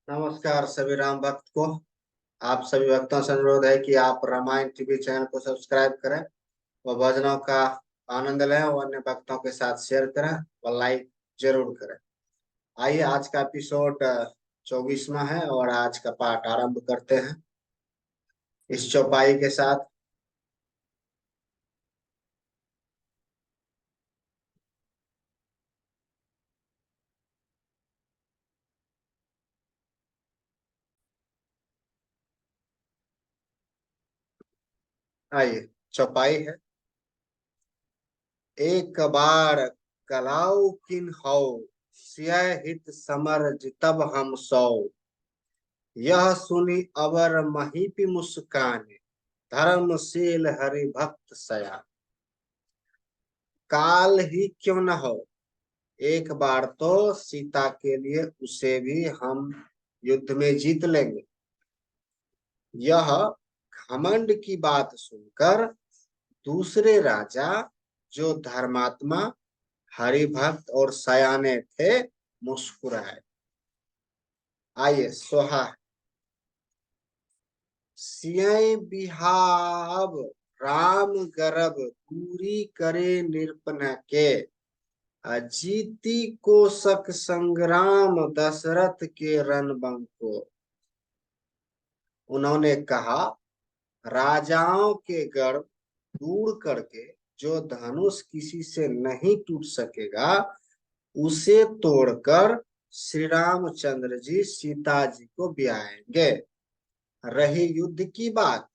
नमस्कार सभी राम भक्त को। आप सभी भक्तों से अनुरोध है कि आप रामायण टीवी चैनल को सब्सक्राइब करें और भजनों का आनंद लें और अन्य भक्तों के साथ शेयर करें और लाइक जरूर करें। आइए आज का एपिसोड 24वां है और आज का पाठ आरंभ करते हैं इस चौपाई के साथ। आइए, चौपाई है। एक बार कलाउ किन हो, सिय हित समर जितब हम सौ। यह सुनी अवर महीपि मुस्काने, धर्मशील हरि भक्त सया। काल ही क्यों न हो, एक बार तो सीता के लिए उसे भी हम युद्ध में जीत लेंगे। यह घमंड की बात सुनकर दूसरे राजा, जो धर्मात्मा, हरिभक्त और सयाने थे, मुस्कुराए। आइए सोहा। सिय बिहाव राम गर्भ, पूरी करे निरपन के। अजीति कोसक संग्राम, दशरथ के रणबंको। उन्होंने कहा, राजाओं के गर्व दूर करके जो धनुष किसी से नहीं टूट सकेगा, उसे तोड़कर श्री रामचंद्र जी सीता जी को ब्याएंगे। रही युद्ध की बात,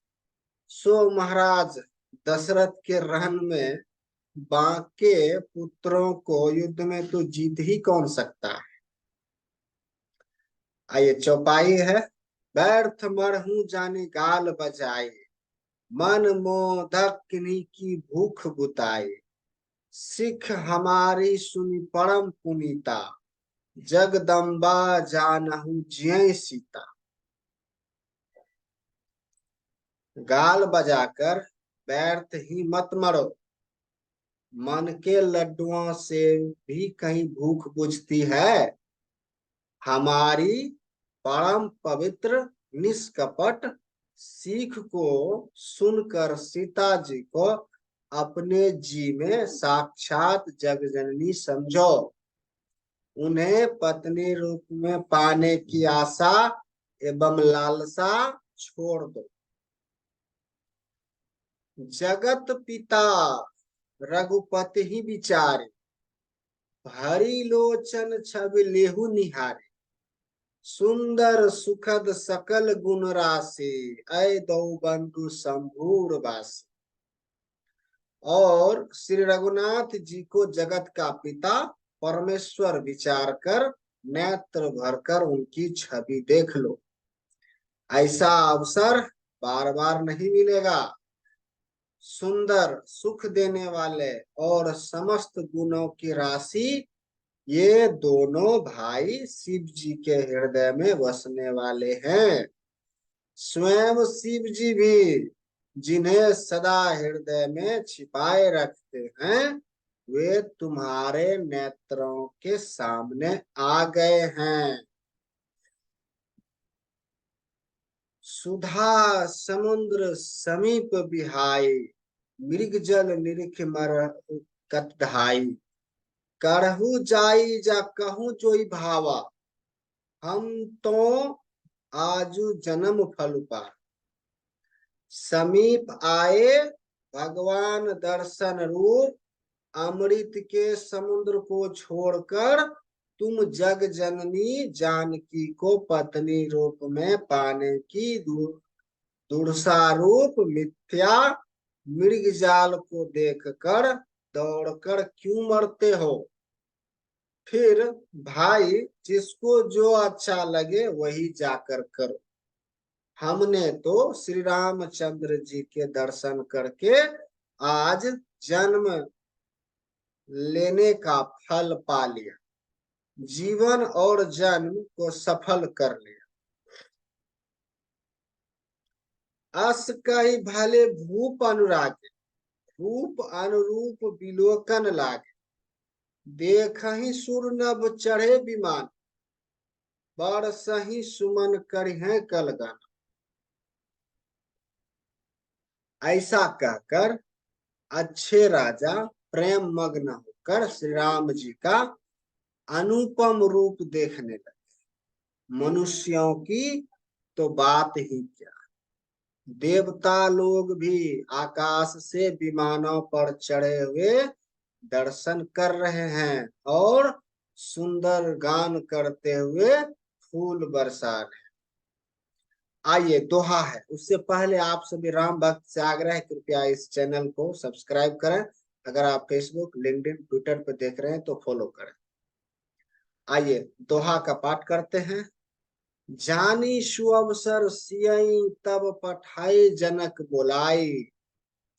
सो महाराज दशरथ के रहन में बांके पुत्रों को युद्ध में तो जीत ही कौन सकता है। आइए चौपाई है। व्यर्थ मरहूं जाने गाल बजाए, मन मोदक किन्हीं की भूख बुताए। सिख हमारी सुनी परम पुनीता, जगदम्बा जानहु ज्यों सीता। गाल बजाकर व्यर्थ ही मत मरो, मन के लड्डुओं से भी कहीं भूख बुझती है। हमारी परम पवित्र निष्कपट सीख को सुनकर सीता जी को अपने जी में साक्षात जगजननी समझो। उन्हें पत्नी रूप में पाने की आशा एवं लालसा छोड़ दो। जगत पिता रघुपति ही विचारे, हरि लोचन छवि लेहु निहारे। सुंदर सुखद सकल गुण राशि, ऐ दो बंधु शंभूर वासी। और श्री रघुनाथ जी को जगत का पिता परमेश्वर विचार कर नेत्र भरकर उनकी छवि देख लो। ऐसा अवसर बार बार नहीं मिलेगा। सुंदर सुख देने वाले और समस्त गुणों की राशि, ये दोनों भाई शिव जी के हृदय में बसने वाले हैं। स्वयं शिव जी भी जिन्हें सदा हृदय में छिपाए रखते हैं, वे तुम्हारे नेत्रों के सामने आ गए हैं। सुधा समुद्र समीप बिहाई, मृग जल निरिख मर कत ढाई। करहु जाई जा कहूँ जोई भावा, हम तो आजू जन्म फल पा। समीप आए भगवान दर्शन रूप, अमृत के समुद्र को छोड़कर तुम जग जननी जानकी को पत्नी रूप में पाने की दुर्सा रूप मिथ्या मृग जाल को देखकर दौड़कर क्यों मरते हो। फिर भाई, जिसको जो अच्छा लगे वही जाकर करो। हमने तो श्री रामचंद्र जी के दर्शन करके आज जन्म लेने का फल पा लिया, जीवन और जन्म को सफल कर लिया। अस कही भले भूप अनुरागे, रूप अनुरूप विलोकन लागे। देख ही सुर नभ चढ़े विमान, बरसहि सुमन करिहें कलगन। ऐसा कहकर अच्छे राजा प्रेम मग्न होकर श्री राम जी का अनुपम रूप देखने लगे। मनुष्यों की तो बात ही क्या, देवता लोग भी आकाश से विमानों पर चढ़े हुए दर्शन कर रहे हैं और सुंदर गान करते हुए फूल बरसा रहे। आइए दोहा है, उससे पहले आप सभी राम भक्त से आग्रह है कृपया इस चैनल को सब्सक्राइब करें। अगर आप फेसबुक, लिंक्डइन, ट्विटर पर देख रहे हैं तो फॉलो करें। आइए दोहा का पाठ करते हैं। जानी सुअवसर सियई तब पठाई जनक बोलाई,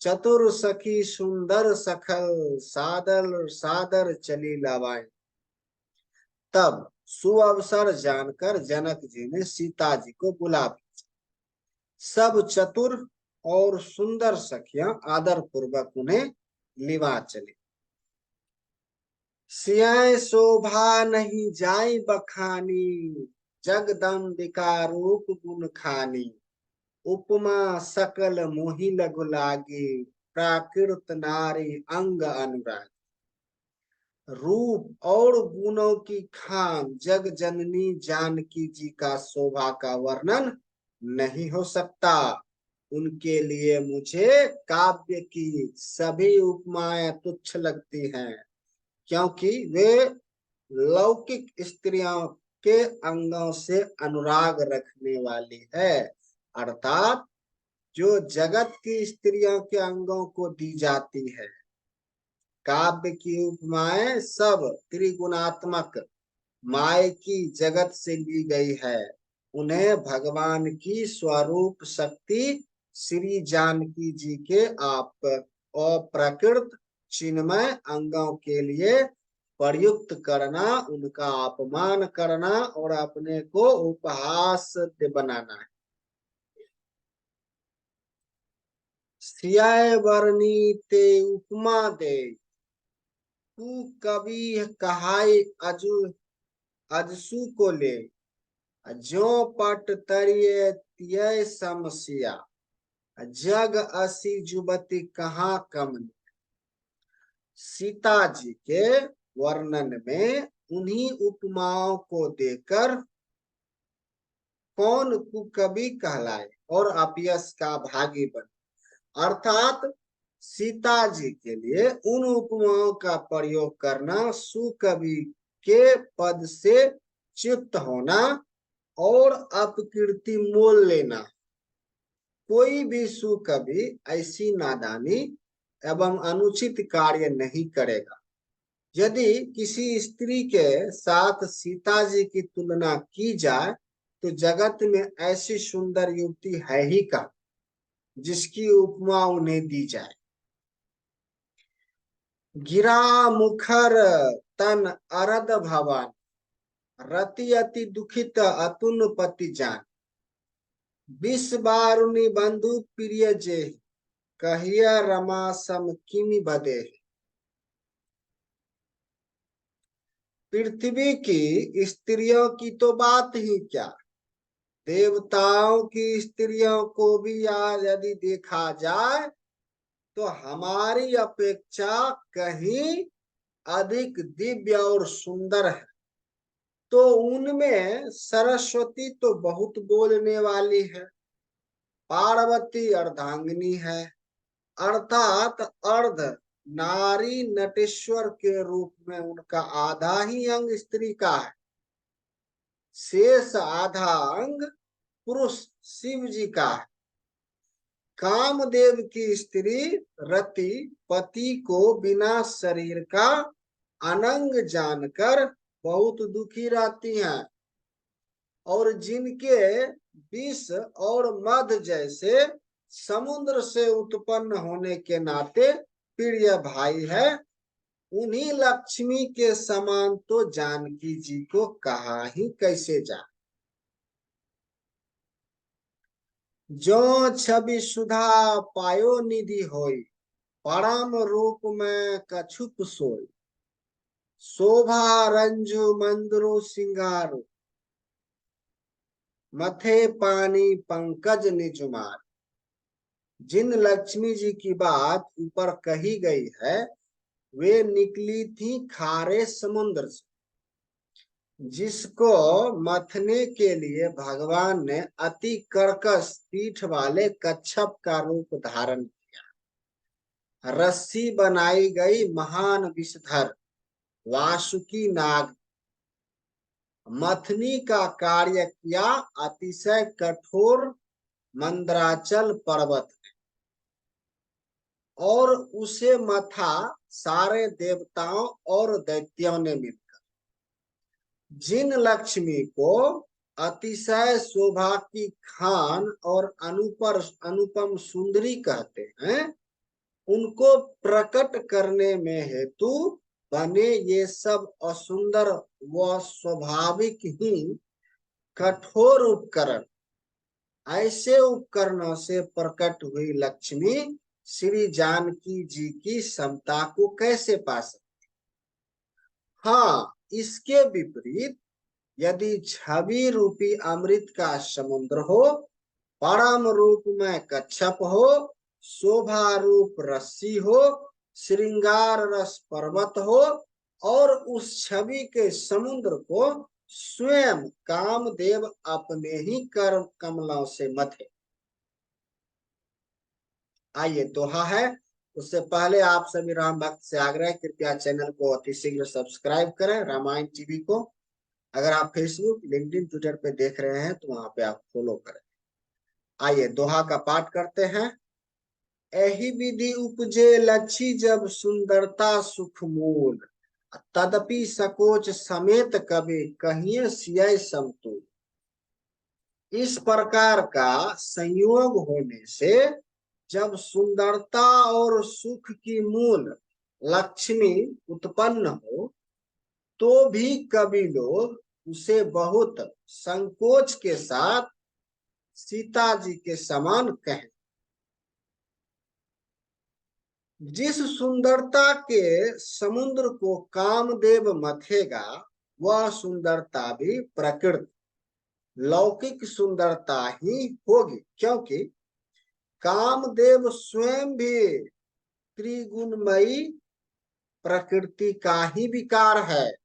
चतुर सखी सुंदर सखल सादर सादर चली लावाई। तब सुअवसर जानकर जनक जी ने सीता जी को बुला, सब चतुर और सुंदर सखियां आदर पूर्वक उन्हें लिवा चली। सियाए शोभा नहीं जाई बखानी, जगदम्बिका रूप गुण खानी। उपमा सकल मोहि लघु लागी, प्राकृत नारी अंग अनुराग। रूप और गुणों की खान जग जननी जानकी जी का शोभा का वर्णन नहीं हो सकता। उनके लिए मुझे काव्य की सभी उपमाएं तुच्छ लगती हैं, क्योंकि वे लौकिक स्त्रियों के अंगों से अनुराग रखने वाली है, अर्थात जो जगत की स्त्रियों के अंगों को दी जाती है। काव्य की उपमाएं सब त्रिगुणात्मक माय की जगत से ली गई है। उन्हें भगवान की स्वरूप शक्ति श्री जानकी जी के आप अप्रकृत चिन्मय अंगों के लिए प्रयुक्त करना, उनका अपमान करना और अपने को उपहास बनाना है। सियाय वर्णी ते उपमा दे, तू कभी कहाई अजु अजसू को ले। जो पट तरिये तिय समसिया, जग असी जुबती कहाँ कम। सीता जी के वर्णन में उन्हीं उपमाओं को देकर कौन कुकवि कहलाए और अपयश का भागी बने। अर्थात सीता जी के लिए उन उपमाओं का प्रयोग करना सुकवि के पद से च्युत होना और अपकीर्ति मोल लेना। कोई भी सुकवि ऐसी नादानी एवं अनुचित कार्य नहीं करेगा। यदि किसी स्त्री के साथ सीता जी की तुलना की जाए तो जगत में ऐसी सुंदर युवती है ही कहाँ जिसकी उपमा उन्हें दी जाए। गिरा मुखर तन अरद भवन, रति अति दुखित अतुन पति जान। विष बारुनि बंधु प्रिय जे, कहिया रमा सम किमि बदे। पृथ्वी की स्त्रियों की तो बात ही क्या, देवताओं की स्त्रियों को भी यदि देखा जाए तो हमारी अपेक्षा कहीं अधिक दिव्य और सुंदर है। तो उनमें सरस्वती तो बहुत बोलने वाली है, पार्वती अर्धांगिनी है, अर्थात अर्ध नारी नटेश्वर के रूप में उनका आधा ही अंग स्त्री का है, शेष आधा अंग पुरुष शिव जी का है। कामदेव की स्त्री रति पति को बिना शरीर का अनंग जानकर बहुत दुखी रहती हैं और जिनके विष और मध जैसे समुद्र से उत्पन्न होने के नाते प्रिय भाई है, उन्हीं लक्ष्मी के समान तो जानकी जी को कहा ही कैसे जा। जो छवि सुधा पायो निधि होई, परम रूप में कछुप सोई। शोभा रंजु मंदिरो सिंगारो, मथे पानी पंकज निजुमार। जिन लक्ष्मी जी की बात ऊपर कही गई है वे निकली थी खारे समुद्र से, जिसको मथने के लिए भगवान ने अति कर्कश पीठ वाले कच्छप का रूप धारण किया। रस्सी बनाई गई महान विषधर वासुकी नाग। मथनी का कार्य किया अतिशय कठोर मंदराचल पर्वत, और उसे मथा सारे देवताओं और दैत्यों ने मिलकर। जिन लक्ष्मी को अतिशय शोभा की खान और अनुपम सुंदरी कहते हैं, उनको प्रकट करने में हेतु बने ये सब असुंदर व स्वाभाविक ही कठोर उपकरण, ऐसे उपकरणों से प्रकट हुई लक्ष्मी श्री जानकी जी की समता को कैसे पा सकती। हाँ, इसके विपरीत यदि छवि रूपी अमृत का समुद्र हो, परम रूप में कच्छप हो, शोभा रूप रस्सी हो, श्रृंगार रस पर्वत हो, और उस छवि के समुद्र को स्वयं कामदेव अपने ही कर कमलों से मथे। आइए दोहा है, उससे पहले आप सभी राम भक्त से आग्रह, कृपया चैनल को अति शीघ्र सब्सक्राइब करें रामायण टीवी को। अगर आप फेसबुक लिंक्डइन ट्विटर पे देख रहे हैं तो वहां पे आप फॉलो करें। आइए दोहा का पाठ करते हैं। एहि विधि उपजे लक्षी जब सुंदरता सुख मूल, तदपि सकोच समेत कभी कहिए सिय समतुल। इस प्रकार का संयोग होने से जब सुंदरता और सुख की मूल लक्ष्मी उत्पन्न हो, तो भी कवि लोग उसे बहुत संकोच के साथ सीता जी के समान कहें। जिस सुंदरता के समुद्र को कामदेव मथेगा, वह सुंदरता भी प्रकृति लौकिक सुंदरता ही होगी, क्योंकि कामदेव स्वयं भी त्रिगुणमयी प्रकृति का ही विकार है।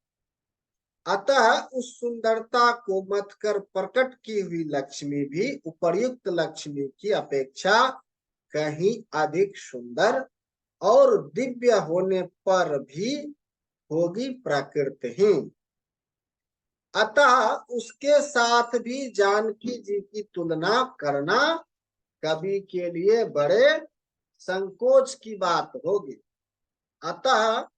अतः उस सुंदरता को मत कर प्रकट की हुई लक्ष्मी भी उपर्युक्त लक्ष्मी की अपेक्षा कहीं अधिक सुंदर और दिव्य होने पर भी होगी प्रकृति ही। अतः उसके साथ भी जानकी जी की तुलना करना कवि के लिए बड़े संकोच की बात होगी। अतः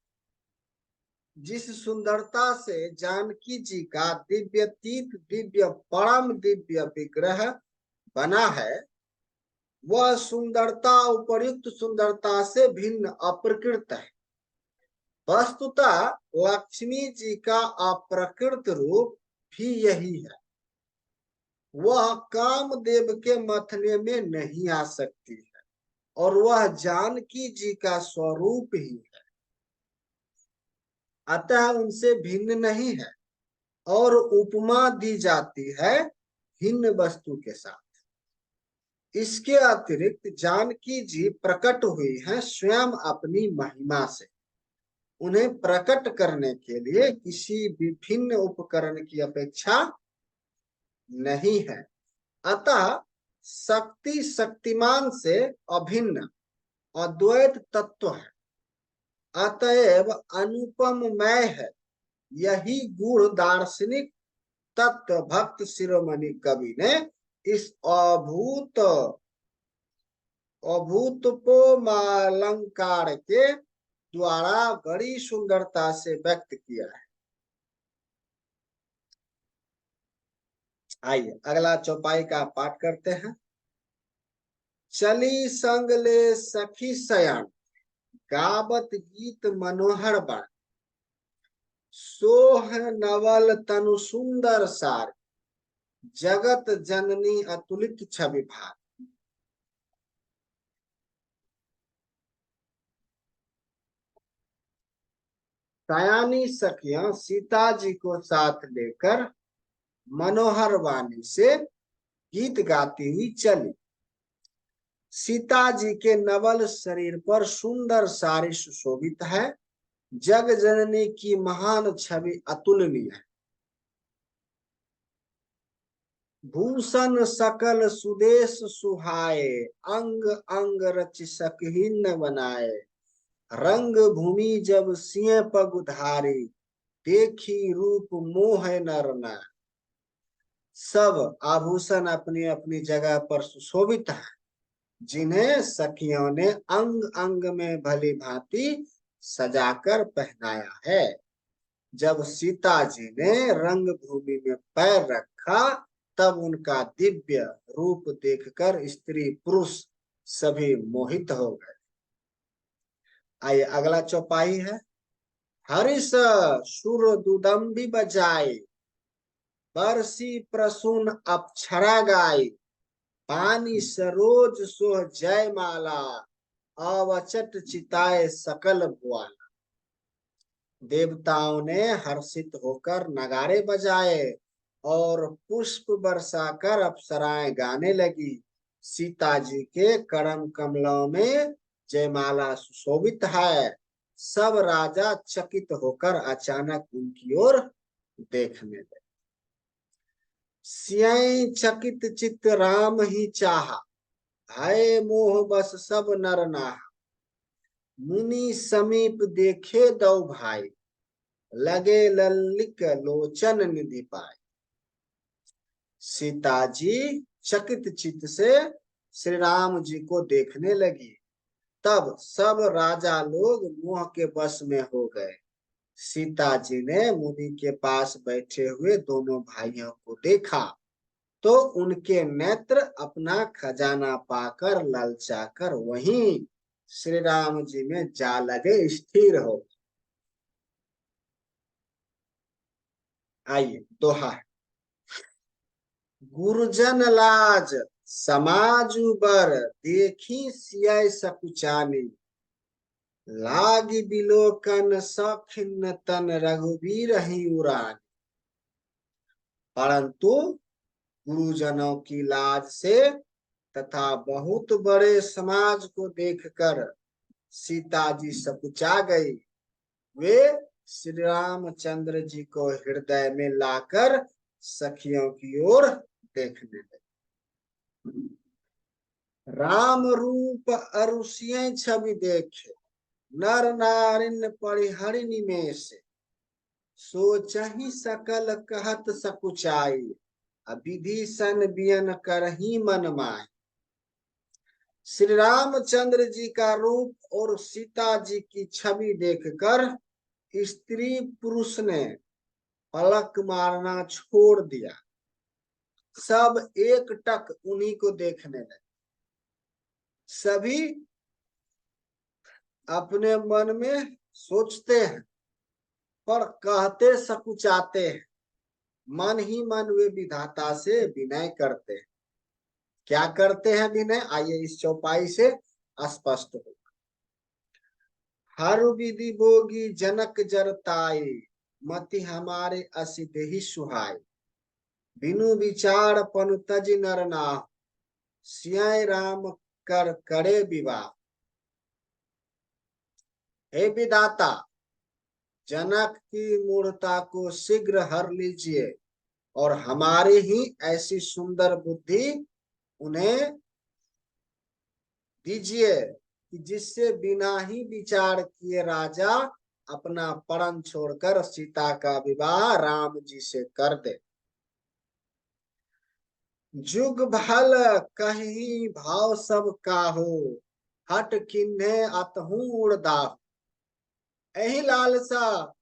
जिस सुंदरता से जानकी जी का दिव्यतीत दिव्य परम दिव्य विग्रह बना है, वह सुंदरता उपर्युक्त सुंदरता से भिन्न अप्रकृत है। वस्तुतः लक्ष्मी जी का अप्रकृत रूप भी यही है। वह कामदेव के मथने में नहीं आ सकती है, और वह जानकी जी का स्वरूप ही है। अतः उनसे भिन्न नहीं है, और उपमा दी जाती है भिन्न वस्तु के साथ। इसके अतिरिक्त जानकी जी प्रकट हुई हैं स्वयं अपनी महिमा से। उन्हें प्रकट करने के लिए किसी विभिन्न उपकरण की अपेक्षा नहीं है। अतः शक्ति शक्तिमान से अभिन्न अद्वैत तत्व है, अतएव अनुपममय है। यही गूढ़ दार्शनिक तत्व भक्त शिरोमणि कवि ने इस अभूतपोमालंकार के द्वारा बड़ी सुंदरता से व्यक्त किया है। आइए अगला चौपाई का पाठ करते हैं। चली संग ले सखी सयान, गावत गीत मनोहर बाण। सोह नवल तनु सुंदर सार, जगत जननी अतुलित छवि भार। सयानी सखियां सीता जी को साथ लेकर मनोहर वाणी से गीत गाती हुई चली। सीता जी के नवल शरीर पर सुंदर साड़ी सुशोभित है। जग जननी की महान छवि अतुलनीय है। भूषण सकल सुदेश सुहाए, अंग अंग रच सकहिन बनाए। रंग भूमि जब सिंह पग उधारी, देखी रूप मोह नर नार। सब आभूषण अपनी अपनी जगह पर सुशोभित है, जिन्हें सखियों ने अंग अंग में भली भांति सजाकर पहनाया है। जब सीता जी ने रंग भूमि में पैर रखा, तब उनका दिव्य रूप देखकर स्त्री पुरुष सभी मोहित हो गए। आइए अगला चौपाई है। हरिश सुर दुदम्बी बजाए, बरसी प्रसून अप्सरा गाय। पानी सरोज सोह जय माला, अवचट चिताए सकल भुआला। देवताओं ने हर्षित होकर नगाड़े बजाए और पुष्प बरसाकर अप्सराएं गाने लगी। सीता जी के करम कमलों में जयमाला सुशोभित है। सब राजा चकित होकर अचानक उनकी ओर देखने लगे। सियाई चकित चित्त राम ही चाहा, हाय मोह बस सब नर नाहा। मुनि समीप देखे दो भाई, लगे लल्लिक लोचन निधि पाए। सीता जी चकित चित्त से श्री राम जी को देखने लगी। तब सब राजा लोग मोह के वश में हो गए। सीता जी ने मुनि के पास बैठे हुए दोनों भाइयों को देखा, तो उनके नेत्र अपना खजाना पाकर ललचाकर वहीं श्री राम जी में जा लगे, स्थिर हो। आइए दोहा है। गुरुजन लाज समाजु बर, देखी सिय सकुचानी। लागी बिलोकन सखिन्न तन, रघुबीर ही उड़ान। परंतु गुरुजनों की लाज से तथा बहुत बड़े समाज को देखकर सीता जी सकुचा गई। वे श्री रामचंद्र जी को हृदय में लाकर सखियों की ओर देखने लगे। राम रूप अरुषिय छवि देखे, नर नारिन परिहरि निमेष। सोचहि सकल कहत सकुचाई, विभीषण बियन करही मन माय। श्री रामचंद्र जी का रूप और सीता जी की छवि देखकर स्त्री पुरुष ने पलक मारना छोड़ दिया। सब एक टक उन्हीं को देखने लगे। सभी अपने मन में सोचते हैं पर कहते सकुचाते हैं। मन ही मन वे विधाता से विनय करते हैं। क्या करते हैं विनय? आइए इस चौपाई से स्पष्ट हो। हर विधि भोगी जनक जरताई, मति हमारे असिध ही सुहाई। बिनु विचार पन तज नर नाह, सिय राम कर करे विवाह। हे विधाता, जनक की मूढ़ता को शीघ्र हर लीजिए और हमारी ही ऐसी सुंदर बुद्धि उन्हें दीजिए कि जिससे बिना ही विचार किए राजा अपना परण छोड़कर सीता का विवाह राम जी से कर दे। जुग भल कहीं भाव सब काहो, हट किन्हे अतहु उड़दाह। यही लालसा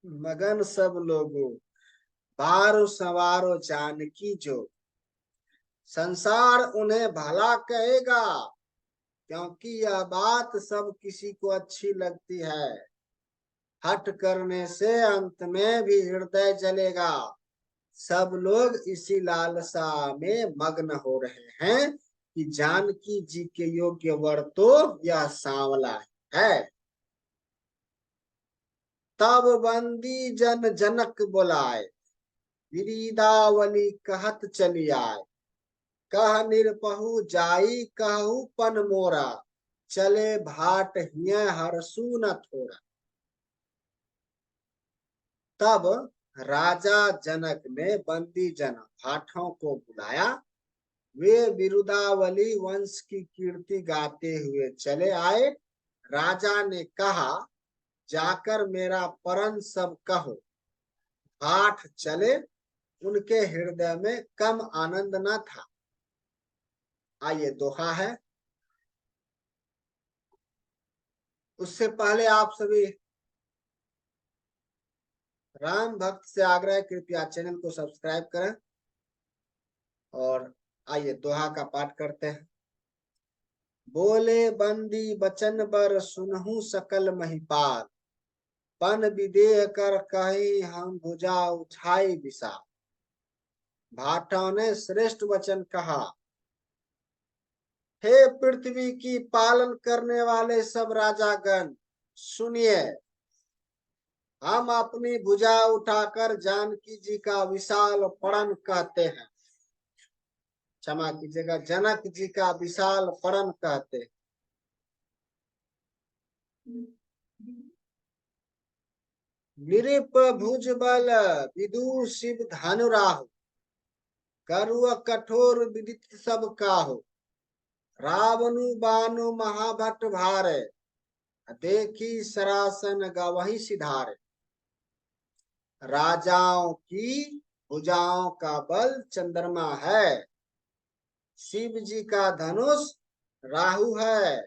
मगन सब लोगों, बारो सवारो जानकी जो। संसार उन्हें भला कहेगा, क्योंकि यह बात सब किसी को अच्छी लगती है। हट करने से अंत में भी हृदय जलेगा। सब लोग इसी लालसा में मग्न हो रहे हैं कि जानकी जी के योग्य वर तो यह सांवला है। तब बंदी जन जनक बुलाए, विरीदावली कहत चली आए, कह निरपहु जाई कहु पन मोरा, चले भाट हिय हरसू न थोड़ा। तब राजा जनक ने बंदी जन भाटों को बुलाया। वे बिरुदावली वंश की कीर्ति गाते हुए चले आए। राजा ने कहा, जाकर मेरा परन सब कहो। भाट चले, उनके हृदय में कम आनंद न था। आइए दोहा है। उससे पहले आप सभी राम भक्त से आग्रह, कृपया चैनल को सब्सक्राइब करें। और आइए दोहा का पाठ करते हैं। बोले बंदी बचन बर सुनहु सकल महिपाल, पन विदेह कर कही हम भुजा उठाई विशाल। भाटों ने श्रेष्ठ वचन कहा, हे पृथ्वी की पालन करने वाले सब राजागण, सुनिए। हम अपनी भुजा उठाकर जानकी जी का विशाल पड़न कहते हैं। क्षमा कीजिएगा, जनक जी का विशाल पड़न कहते हैं। निरिप भुज बल विदु शिव धनु राहु, करुआ कठोर विदित सब काहू। रावणु बानु महाभट भारे, देखी सरासन गवही सिधारे। राजाओं की भुजाओं का बल चंद्रमा है, शिव जी का धनुष राहु है।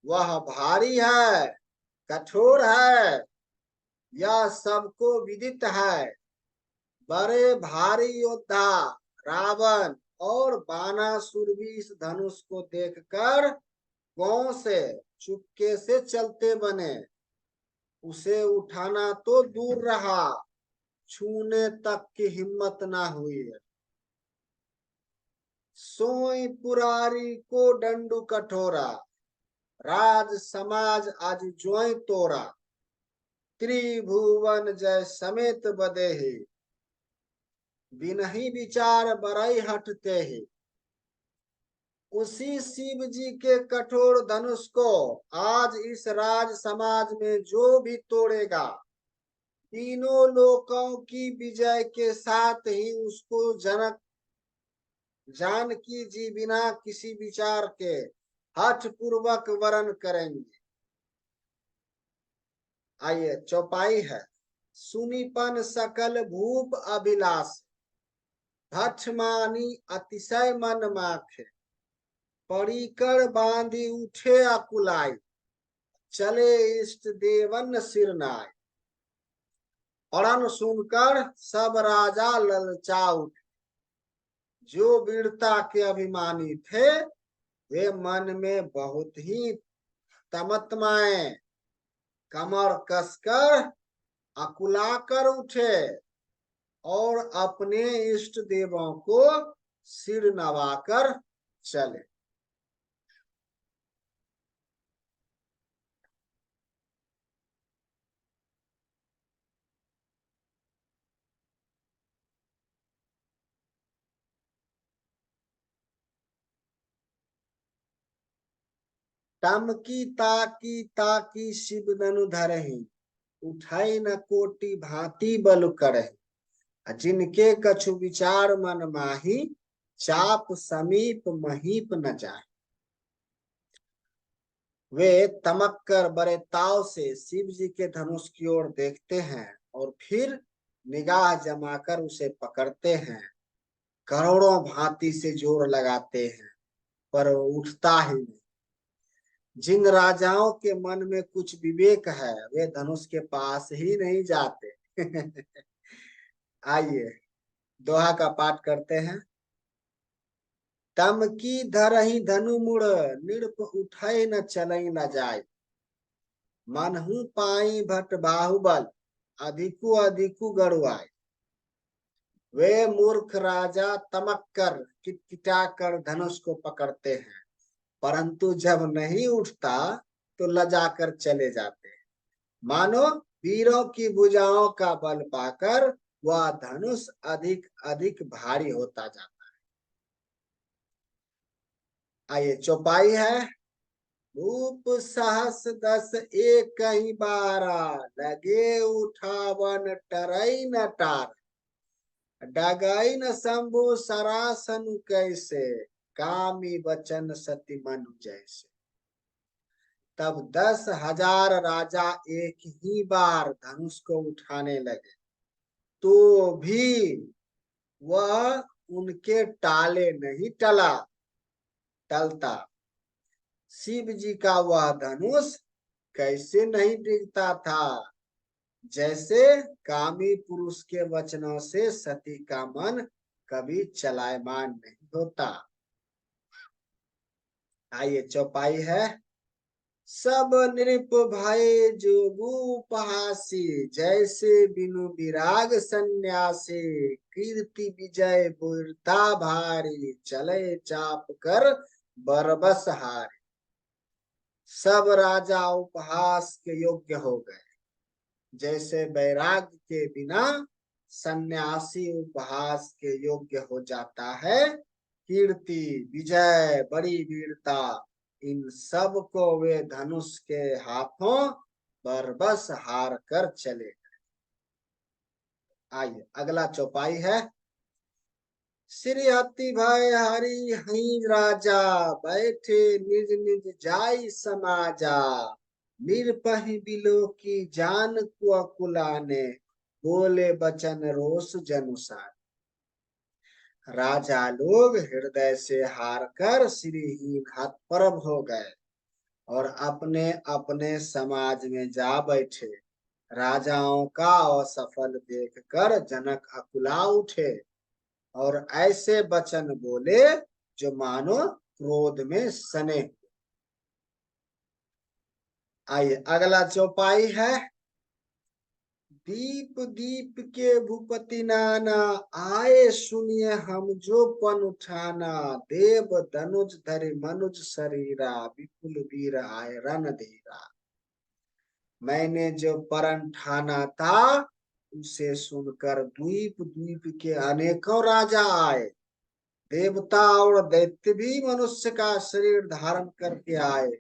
वह भारी है, कठोर है, यह सबको विदित है। बड़े भारी योद्धा रावण और बानासुर भी इस धनुष को देखकर गांव से चुपके से चलते बने। उसे उठाना तो दूर रहा, छूने तक की हिम्मत ना हुई। सोई पुरारी को डंडू कठोरा, राज समाज आज जोई तोरा। त्रिभुवन जय समेत बदेहि, बिनहि विचार बरई हटते ही। उसी शिव जी के कठोर धनुष को आज इस राज समाज में जो भी तोड़ेगा, तीनों लोकों की विजय के साथ ही उसको जनक जानकी जी बिना किसी विचार के हठ पूर्वक वरण करेंगे। आइए चौपाई है। सुनिपन सकल भूप अभिलाष, भठ मानी अतिशय मन माखे। परीकर बांधी उठे अकुलाई, चले इष्ट देवन सिरनाय। पढ़न सुनकर सब राजा ललचा उठे। जो वीरता के अभिमानी थे, वे मन में बहुत ही तमतमाए, कमर कसकर अकुलाकर उठे और अपने इष्ट देवों को सिर नवाकर चले। टमकी ताकी ताकी शिव धनु धरहि, उठाई न कोटि भांति बल करहि। जिनके कछु विचार मन माही, चाप समीप महीप न जाए। वे तमक कर बड़े ताव से शिव जी के धनुष की ओर देखते हैं और फिर निगाह जमाकर उसे पकड़ते हैं। करोड़ों भांति से जोर लगाते हैं, पर उठता ही नहीं। जिन राजाओं के मन में कुछ विवेक है, वे धनुष के पास ही नहीं जाते। आइए दोहा का पाठ करते हैं। तम की धरहि धनु मुड़, निरप उठै न चलई न जाय। मनहु पाई भट बाहुबल, अधिकु अधिकु गरुआय। वे मूर्ख राजा तमक कर किटकिटा कर धनुष को पकड़ते हैं, परंतु जब नहीं उठता तो लजाकर चले जाते हैं। मानो वीरों की भुजाओं का बल पाकर वह धनुष अधिक अधिक भारी होता जाता है। आइए चौपाई है। रूप सहस दस एक ही बारा, लगे उठावन टरई न टार, डगई न शंभु सरासन कैसे, कामी बचन सती मनु जैसे। तब 10,000 राजा एक ही बार धनुष को उठाने लगे, तो भी वह उनके टाले नहीं टलता। शिव जी का वह धनुष कैसे नहीं डिगता था, जैसे कामी पुरुष के वचनों से सती का मन कभी चलायमान नहीं होता। आइए चौपाई है। सब नृप भय जोगु उपहासी, जैसे बिनु विराग सन्यासी, कीर्ति विजय वीरता भारी, चले चाप कर बरबस हारी। सब राजा उपहास के योग्य हो गए, जैसे वैराग्य के बिना सन्यासी उपहास के योग्य हो जाता है। कीर्ति विजय बड़ी वीरता, इन सब को वे धनुष के हाथों बरबस हार कर चले गए। आइए अगला चौपाई है। श्री अति भय हरि हई राजा, बैठे निज निज जाई समाजा, निरपहि बिलो की जान को अकुलाने, बोले बचन रोष जनुसार। राजा लोग हृदय से हार कर श्रीहीन हतप्रभ हो गए और अपने अपने समाज में जा बैठे। राजाओं का असफल देखकर जनक अकुला उठे और ऐसे वचन बोले जो मानो क्रोध में सने। आइए अगला चौपाई है। दीप दीप के भूपति नाना, आए सुनिए हम जो पन उठाना, देव धनुज धरि मनुज शरीरा, विपुल वीर आए रणधीरा। मैंने जो परण ठाना था, उसे सुनकर द्वीप द्वीप के अनेकों राजा आए। देवता और दैत्य भी मनुष्य का शरीर धारण करके आए,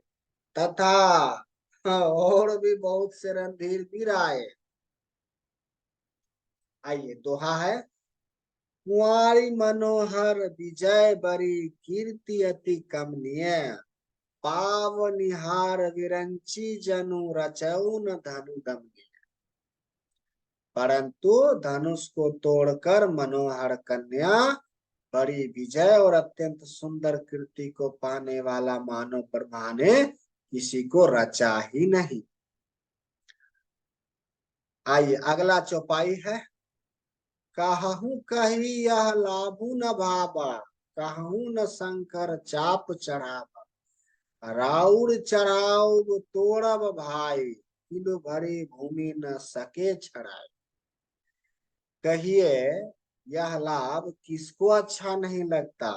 तथा और भी बहुत से रणधीर वीर आए। आइए दोहा है। कुंवारी मनोहर विजय बरी, कीर्ति अति कमनीय, पावनिहार विरंची जनु, रचऊ न धनु दमनीय। परंतु धनुष को तोड़कर मनोहर कन्या, बड़ी विजय और अत्यंत सुंदर कीर्ति को पाने वाला मानव ब्रह्मा ने किसी को रचा ही नहीं। आइए अगला चौपाई है। कहूँ कही यह लाभू न भाबा, कहूँ न शंकर चाप चढ़ावा, राउर चढ़ाऊ तोड़ब भाई, किलो भरी भूमि न सके छड़ाई। कहिए यह लाभ किसको अच्छा नहीं लगता,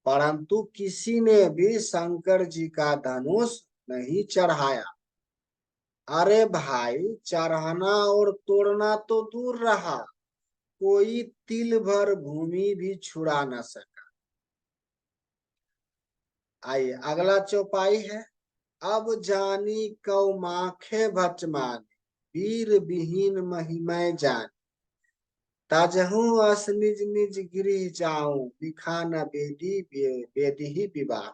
परंतु किसी ने भी शंकर जी का धनुष नहीं चढ़ाया। अरे भाई, चढ़ाना और तोड़ना तो दूर रहा, कोई तिल भर भूमि भी छुड़ा न सका। आइए अगला चौपाई है। अब जानी कौ माखे भचमान, वीर विहीन महिमय जान, तजहू अस निज निज गिरी जाऊं, बिखा न बेदी ही विवाह।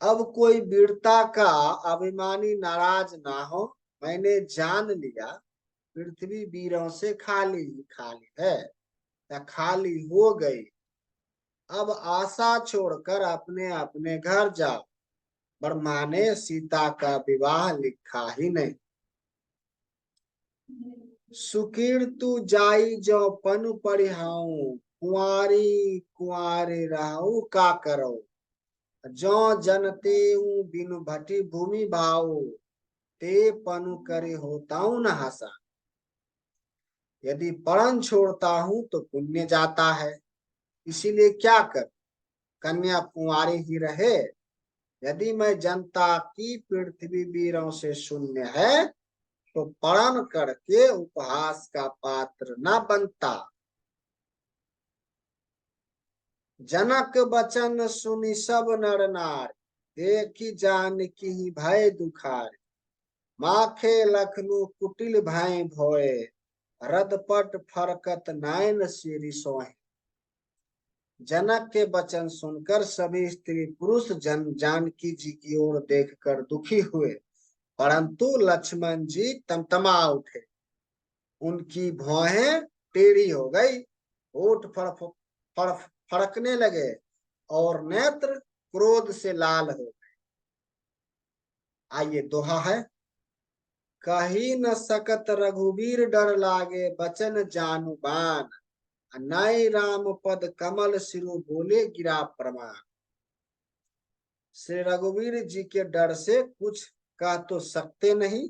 अब कोई वीरता का अभिमानी नाराज ना हो, मैंने जान लिया पृथ्वी वीरों से खाली है या खाली हो गई। अब आशा छोड़कर अपने अपने घर जाओ, ब्रह्मा ने सीता का विवाह लिखा ही नहीं। सुकीर्तु जाई जो पनु परिहाऊ, कुंवारी कुंवारी रहू का करो, जो जनते बिनु भटी भूमि भाऊ, ते पनु करे होताऊ न हसा। यदि परण छोड़ता हूं तो पुण्य जाता है, इसीलिए क्या कर, कन्या कुंवारी ही रहे। यदि मैं जनता की पृथ्वी वीरों से शून्य है, तो पढ़न करके उपहास का पात्र न बनता। जनक बचन सुनि सब नर नार, देखी जानकी भय दुखार। माखे लखनू कुटिल भय भोए, रदपट फरकत नयन सिरि सोहे। जनक के वचन सुनकर सभी स्त्री पुरुष जानकी जी की ओर देखकर दुखी हुए, परंतु लक्ष्मण जी तमतमा उठे। उनकी भौहें टेढ़ी हो गई, होठ फड़कने लगे और नेत्र क्रोध से लाल हो गए। आइए दोहा है। कही न सकत रघुबीर डर लागे, बचन जानु बान। नय राम पद कमल सिरु बोले गिरा प्रमाण। श्री रघुवीर जी के डर से कुछ कह तो सकते नहीं,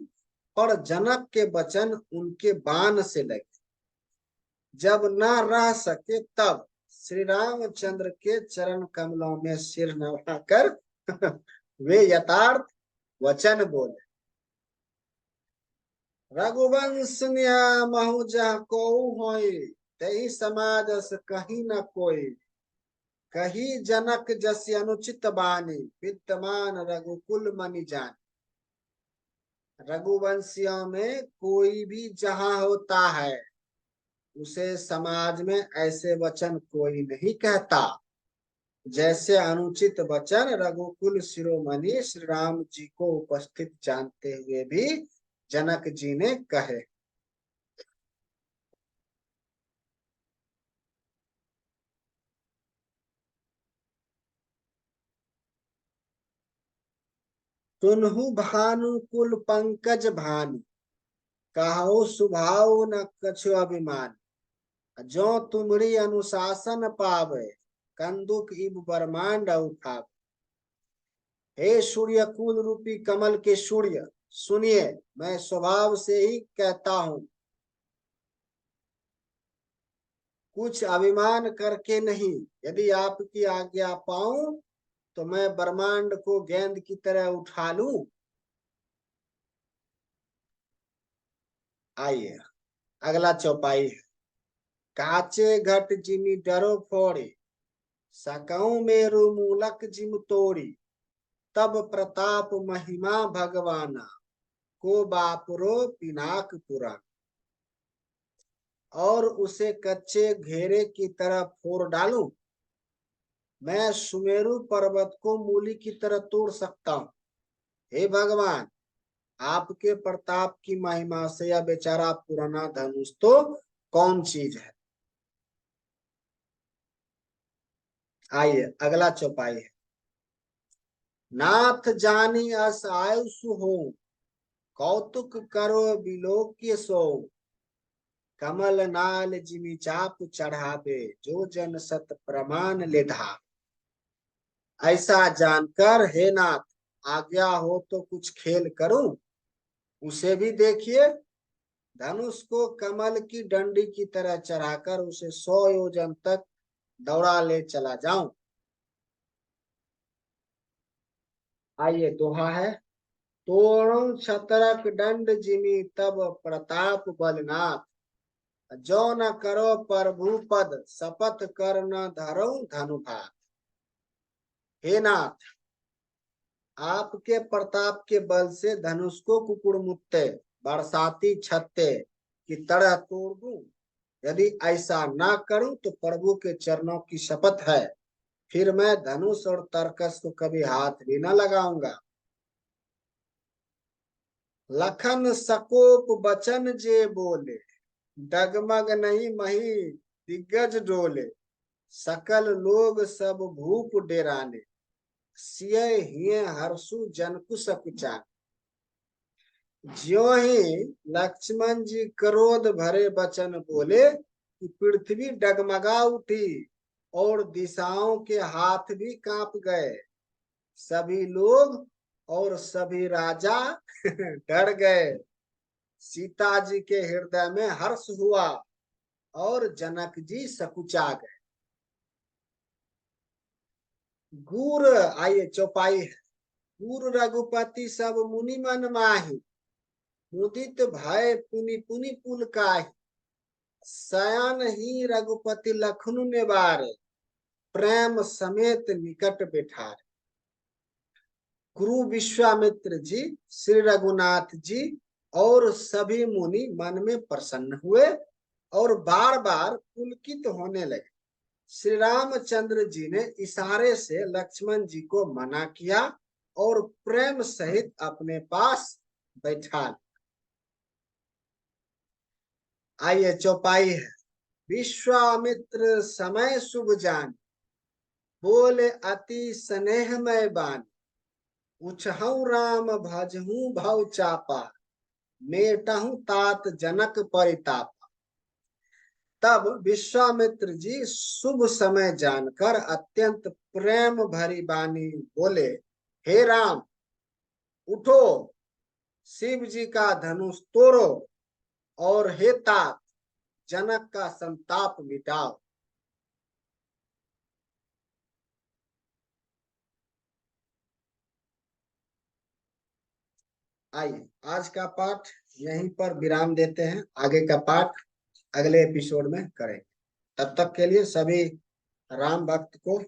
पर जनक के वचन उनके बाण से लगे। जब न रह सके तब श्री रामचंद्र के चरण कमलों में सिर नवाकर वे यथार्थ वचन बोले। रघुवंश महु जह को होई, तही समाजस कहीं न कोई। कही जनक जस अनुचित बानी, विद्यमान रघुकुल मनि जान। रघुवंशियों में कोई भी जहां होता है, उसे समाज में ऐसे वचन कोई नहीं कहता जैसे अनुचित वचन रघुकुल शिरोमणि श्री राम जी को उपस्थित जानते हुए भी जनक जी ने कहे। तुनहु भानुकुल पंकज भानु, कहो सुभाव न कछु अभिमान। जो तुमरी अनुशासन पावे, कंदुक इब ब्रह्मांड उठावे। हे सूर्य कुल रूपी कमल के सूर्य, सुनिए मैं स्वभाव से ही कहता हूं, कुछ अभिमान करके नहीं। यदि आपकी आज्ञा पाऊं तो मैं ब्रह्मांड को गेंद की तरह उठा लूं। आइए अगला चौपाई है। काचे घट जिमी डरो फोड़े, सकऊं मेरु मूलक जिम तोड़ी। तब प्रताप महिमा भगवाना, को बापरो पिनाक पुराण। और उसे कच्चे घेरे की तरह फोड़ डालूं। मैं सुमेरु पर्वत को मूली की तरह तोड़ सकता हूं। हे भगवान, आपके प्रताप की महिमा से यह बेचारा पुराना धनुष तो कौन चीज है। आइए अगला चौपाई है। नाथ जानी अस आयुषु हो, कौतुक करो बिलोक्य सो। कमल नाल जिमि चाप चढ़ावे, जो जन सत प्रमाण ले धा। ऐसा जानकर हे नाथ, आज्ञा हो तो कुछ खेल करूं। उसे भी देखिए, धनुष को कमल की डंडी की तरह चढ़ाकर उसे 100 योजन तक दौड़ा ले चला जाऊं। आइए दोहा है। तोड़ो छतरक दंड जिमी, तब प्रताप बलनाथ। जो न करो प्रभु पद, शपथ कर न धरो धनुभात। हे नाथ, आपके प्रताप के बल से धनुष को कुकुड़ मुत्ते बरसाती छत्ते की तरह तोड़ दूं। यदि ऐसा ना करूं तो प्रभु के चरणों की शपथ है, फिर मैं धनुष और तरकस को कभी हाथ भी न लगाऊंगा। लखन सकोप बचन जे बोले, डगमग नहीं मही दिग्गज डोले। सकल लोग सब भूप डेराने, सिय हिये हर्षु जनकु सकुचान। ज्यों ही लक्ष्मण जी क्रोध भरे वचन बोले कि पृथ्वी डगमगा उठी और दिशाओं के हाथ भी कांप गए। सभी लोग और सभी राजा डर गए। सीता जी के हृदय में हर्ष हुआ और जनक जी सकुचा गए। गुर आइए चौपाई है। गुर रघुपति सब मुनि मन माही, मुदित भय पुनि पुनि पुलकाहि, शयन ही रघुपति लखनु निवारे, प्रेम समेत निकट बिठारे। गुरु विश्वामित्र जी, श्री रघुनाथ जी और सभी मुनि मन में प्रसन्न हुए और बार बार पुलकित होने लगे। श्री रामचंद्र जी ने इशारे से लक्ष्मण जी को मना किया और प्रेम सहित अपने पास बैठा लिया। आइए चौपाई है। विश्वामित्र समय शुभ जान, बोले अति स्नेहमय बान, पूछहु राम भजहु भव चापा, मेटहु तात जनक परिताप। तब विश्वामित्र जी शुभ समय जानकर अत्यंत प्रेम भरी वाणी बोले, हे राम उठो, शिव जी का धनुष तोड़ो और हे तात जनक का संताप मिटाओ। आइए आज का पाठ यहीं पर विराम देते हैं, आगे का पाठ अगले एपिसोड में करेंगे। तब तक के लिए सभी राम भक्त को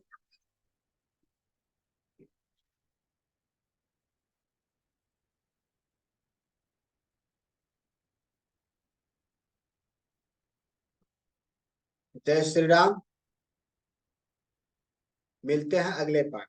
जय श्री राम। मिलते हैं अगले पाठ।